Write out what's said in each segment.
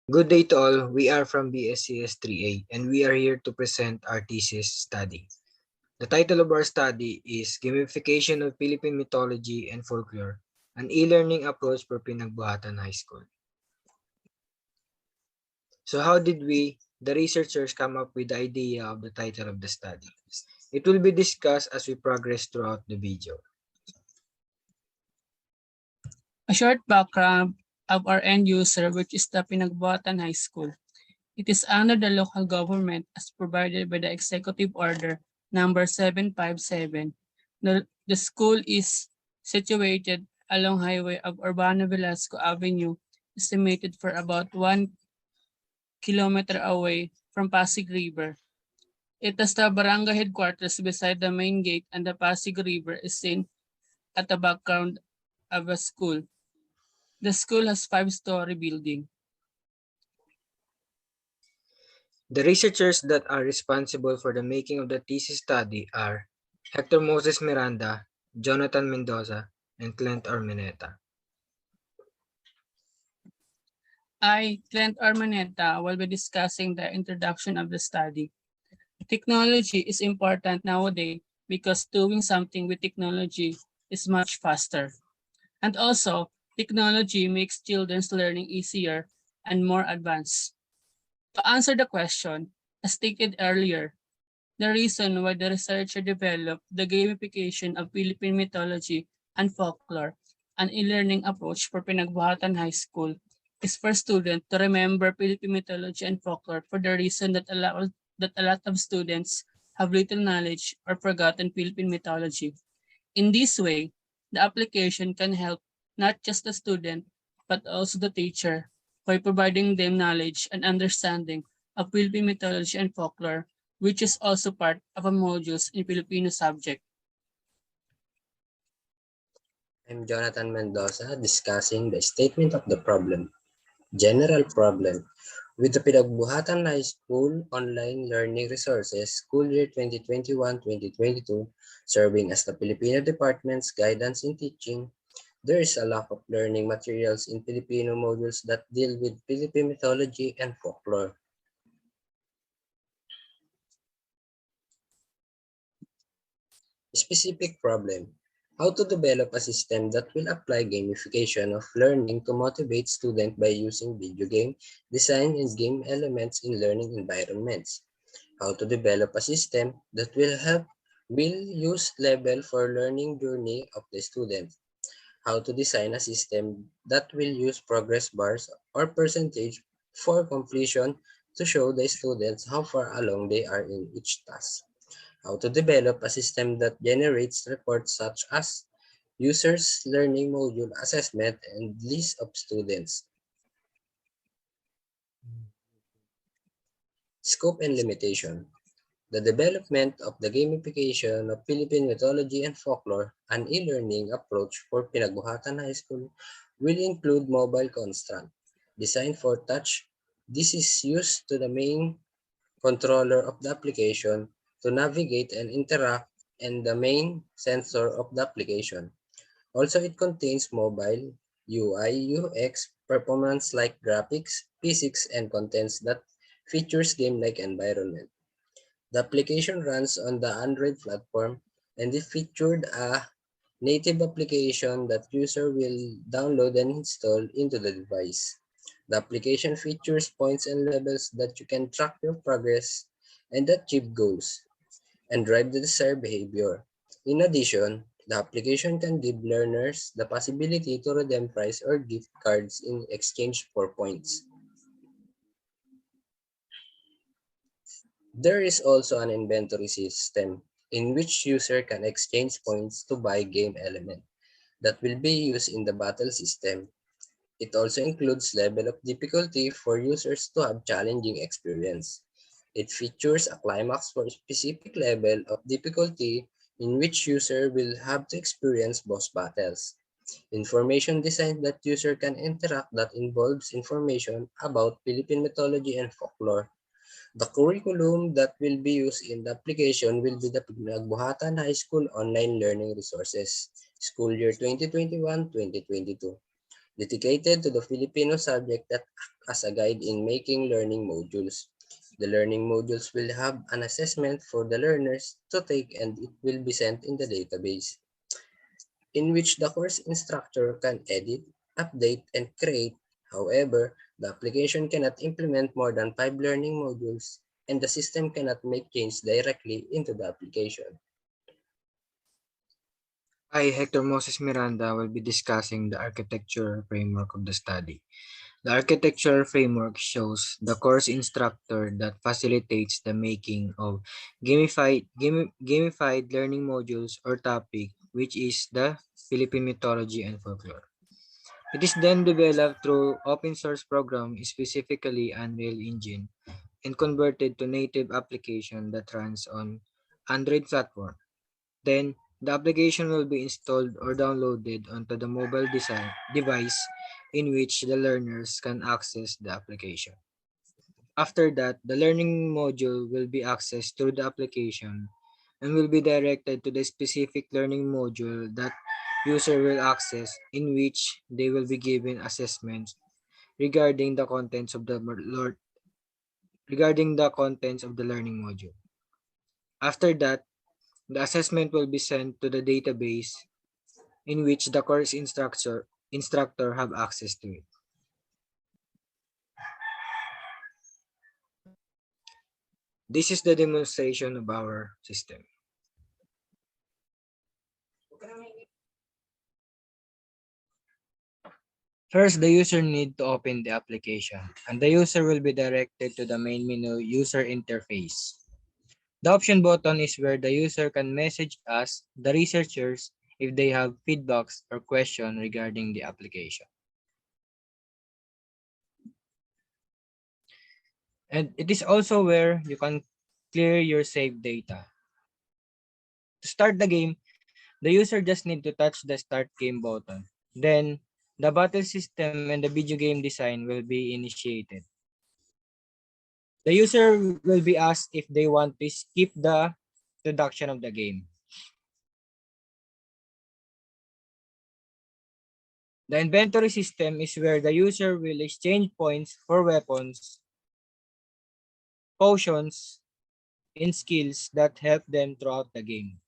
Good day to all. We are from BSCS 3A and we are here to present our thesis study. The title of our study is Gamification of Philippine Mythology and Folklore, an e-learning approach for Pinagbuhatan High School. So how did the researchers, come up with the idea of the title of the study? It will be discussed as we progress throughout the video. A short background of our end user, which is the Pinagbuhatan High School. It is under the local government as provided by the Executive Order number 757. The school is situated along highway of Urbano Velasco Avenue, estimated for about 1 kilometer away from Pasig River. It has the barangay headquarters beside the main gate, and the Pasig River is seen at the background of a school. The school has 5-story building. The researchers that are responsible for the making of the thesis study are Hector Miranda, Jonathan Mendoza, and Klent Urmeneta. I, Klent Urmeneta, will be discussing the introduction of the study. Technology is important nowadays because doing something with technology is much faster. And also, technology makes children's learning easier and more advanced. To answer the question, as stated earlier, the reason why the researcher developed the gamification of Philippine mythology and folklore, an e-learning approach for Pinagbuhatan High School, is for students to remember Philippine mythology and folklore for the reason that a lot of students have little knowledge or forgotten Philippine mythology. In this way, the application can help not just the student, but also the teacher by providing them knowledge and understanding of Philippine mythology and folklore, which is also part of a modules in Filipino subject. I'm Jonathan Mendoza discussing the statement of the problem. General problem. With the Pinagbuhatan High School online learning resources, school year 2021-2022, serving as the Filipino Department's guidance in teaching, there is a lack of learning materials in Filipino modules that deal with Philippine mythology and folklore. Specific problem. How to develop a system that will apply gamification of learning to motivate students by using video game design and game elements in learning environments. How to develop a system that will use level for learning journey of the student. How to design a system that will use progress bars or percentage for completion to show the students how far along they are in each task. How to develop a system that generates reports such as users learning module assessment and list of students. Scope and limitation. The development of the gamification of Philippine mythology and folklore, an e-learning approach for Pinagbuhatan High School, will include mobile construct designed for touch. This is used to the main controller of the application to navigate and interact, and the main sensor of the application. Also, it contains mobile, UI, UX, performance like graphics, physics, and contents that features game-like environment. The application runs on the Android platform, and it featured a native application that user will download and install into the device. The application features points and levels that you can track your progress and achieve goals and drive the desired behavior. In addition, the application can give learners the possibility to redeem prize or gift cards in exchange for points. There is also an inventory system in which user can exchange points to buy game element that will be used in the battle system. It also includes level of difficulty for users to have challenging experience. It features a climax for a specific level of difficulty in which user will have to experience boss battles. Information design that user can interact that involves information about Philippine mythology and folklore. The curriculum that will be used in the application will be the Pinagbuhatan High School online learning resources, school year 2021-2022. dedicated to the Filipino subject that act as a guide in making learning modules. The learning modules will have an assessment for the learners to take and it will be sent in the database, in which the course instructor can edit, update, and create. However, the application cannot implement more than 5 learning modules, and the system cannot make change directly into the application. I, Hector Moses Miranda, will be discussing the architectural framework of the study. The architectural framework shows the course instructor that facilitates the making of gamified learning modules or topic, which is the Philippine Mythology and Folklore. It is then developed through open source program, specifically Unreal Engine, and converted to native application that runs on Android platform. Then, the application will be installed or downloaded onto the mobile device in which the learners can access the application. After that, the learning module will be accessed through the application and will be directed to the specific learning module that user will access, in which they will be given assessments regarding the contents of the learning module. After that, the assessment will be sent to the database in which the course instructor have access to it. This is the demonstration of our system. First, the user need to open the application, and the user will be directed to the main menu user interface. The option button is where the user can message us, the researchers, if they have feedbacks or question regarding the application. And it is also where you can clear your saved data. To start the game, the user just need to touch the start game button. Then, the battle system and the video game design will be initiated. The user will be asked if they want to skip the introduction of the game. The inventory system is where the user will exchange points for weapons, potions, and skills that help them throughout the game.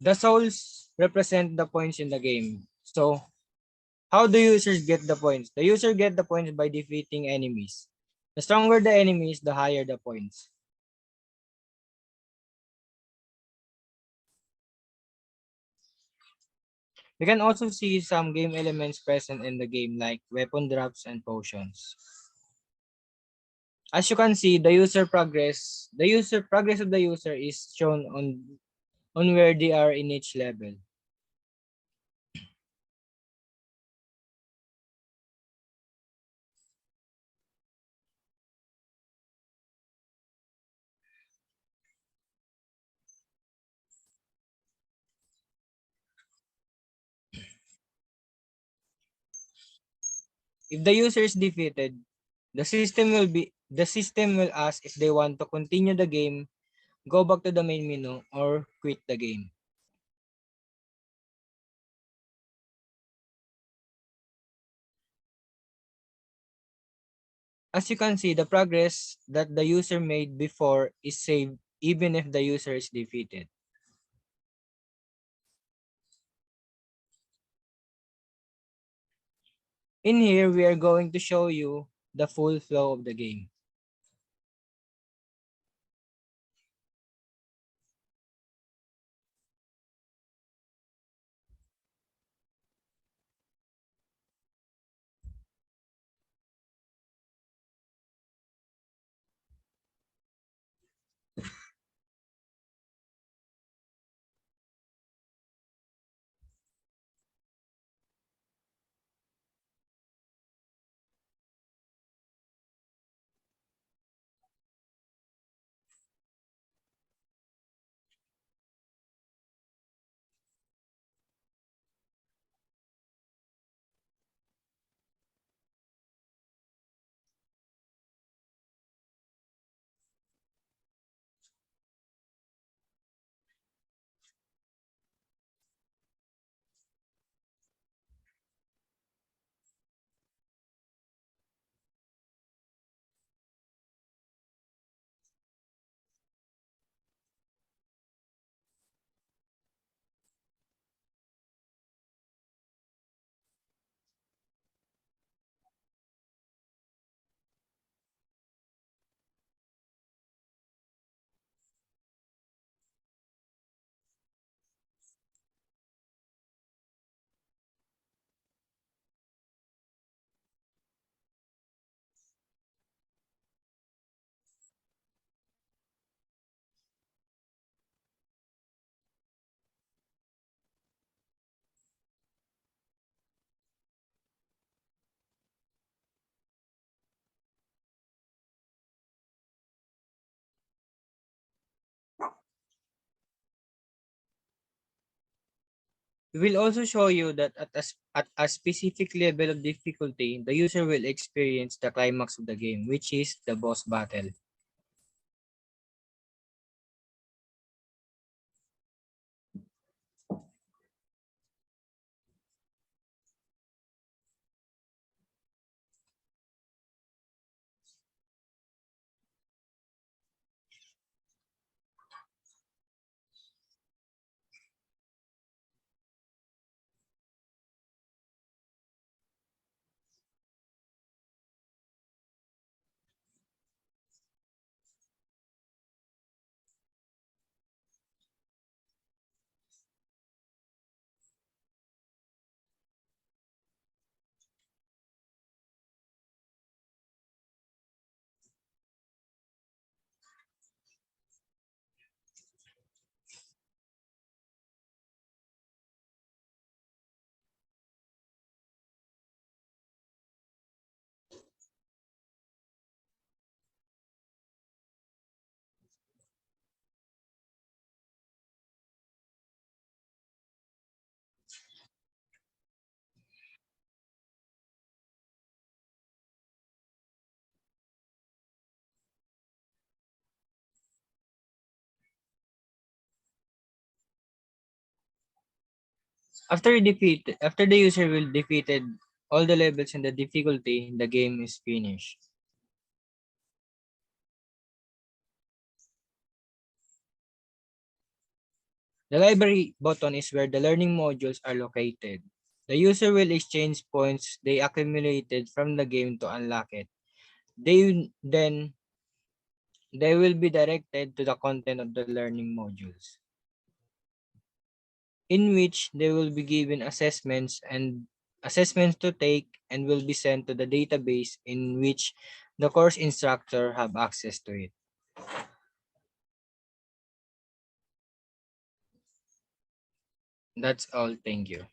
The souls represent the points in the game. So, how do users get the points? The user get the points by defeating enemies. The stronger the enemies, the higher the points. You can also see some game elements present in the game like weapon drops and potions. As you can see, the user progress of the user is shown on where they are in each level. If the user is defeated, the system will ask if they want to continue the game, go back to the main menu, or quit the game. As you can see, the progress that the user made before is saved even if the user is defeated. In here, we are going to show you the full flow of the game. We will also show you that at a specific level of difficulty, the user will experience the climax of the game, which is the boss battle. After the user will defeated all the levels in the difficulty, the game is finished. The library button is where the learning modules are located. The user will exchange points they accumulated from the game to unlock it. Then they will be directed to the content of the learning modules, in which they will be given assessments to take and will be sent to the database in which the course instructor have access to it. That's all. Thank you.